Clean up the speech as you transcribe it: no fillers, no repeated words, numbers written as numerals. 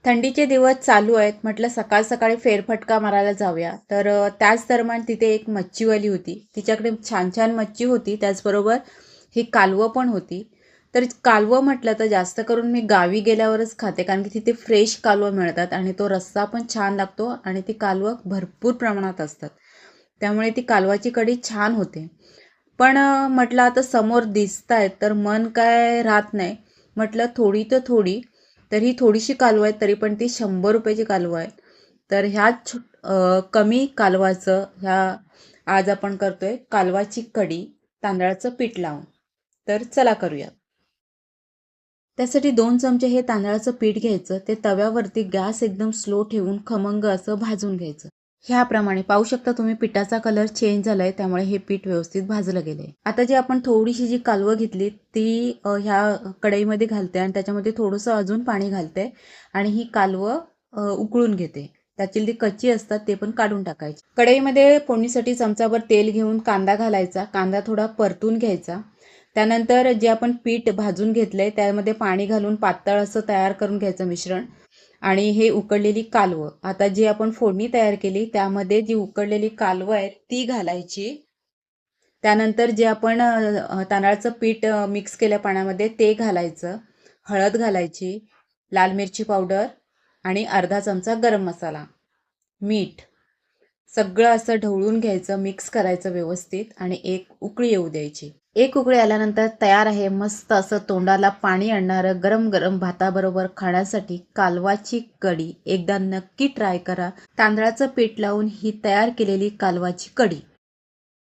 थंडीचे दिवस चालू आहेत. म्हटलं सकाळ सकाळी फेरफटका मारायला जाऊया. तर त्याच दरम्यान तिथे एक मच्छीवाली होती. तिच्याकडे छान छान मच्छी होती. त्याचबरोबर ही कालवं पण होती. तर कालवं म्हटलं तर जास्त करून मी गावी गेल्यावरच खाते, कारण की तिथे फ्रेश कालवं मिळतात आणि तो रस्सा पण छान लागतो आणि ती कालवं भरपूर प्रमाणात असतात. त्यामुळे ती कालवाची कढी छान होते. पण म्हटलं आता समोर दिसतायत तर मन काय राहत नाही. म्हटलं थोडी तर थोडी, तर ही थोडीशी कालवं आहे, तरी पण ती 100 रुपयाची कालवं आहे. तर ह्या कमी कालवाचं आज आपण करतोय कालवाची कढी तांदळाचं पीठ लावून. तर चला करूया. त्यासाठी 2 चमचे हे तांदळाचं पीठ घ्यायचं. ते तव्यावरती गॅस एकदम स्लो ठेवून खमंग असं भाजून घ्यायचं. ह्याप्रमाणे पाहू शकता तुम्ही पिठाचा कलर चेंज झालाय, त्यामुळे हे पीठ व्यवस्थित भाजलं गेलंय. आता जी आपण थोडीशी जी कालवं घेतली ती ह्या कढईमध्ये घालते आणि त्याच्यामध्ये थोडंसं अजून पाणी घालते आणि ही कालवं उकळून घेते. त्यातील जी कच्ची असतात ते पण काढून टाकायचे. कढईमध्ये फोडणीसाठी चमचाभर तेल घेऊन कांदा घालायचा. कांदा थोडा परतून घ्यायचा. त्यानंतर जे आपण पीठ भाजून घेतलंय त्यामध्ये पाणी घालून पातळ असं तयार करून घ्यायचं मिश्रण. आणि हे उकडलेली कालवं, आता जी आपण फोडणी तयार केली त्यामध्ये जी उकडलेली कालवं आहे ती घालायची. त्यानंतर जे आपण तांदळाचं पीठ मिक्स केल्या पाण्यामध्ये ते घालायचं. हळद घालायची, लाल मिरची पावडर आणि अर्धा चमचा गरम मसाला, मीठ, सगळं असं ढवळून घ्यायचं, मिक्स करायचं व्यवस्थित आणि एक उकळी येऊ द्यायची. एक उकळी आल्यानंतर तयार आहे मस्त असं तोंडाला पाणी आणणारं गरम गरम भाताबरोबर खाण्यासाठी कालवाची कढी. एकदा नक्की ट्राय करा. तांदळाचं पीठ लावून ही तयार केलेली कालवाची कढी.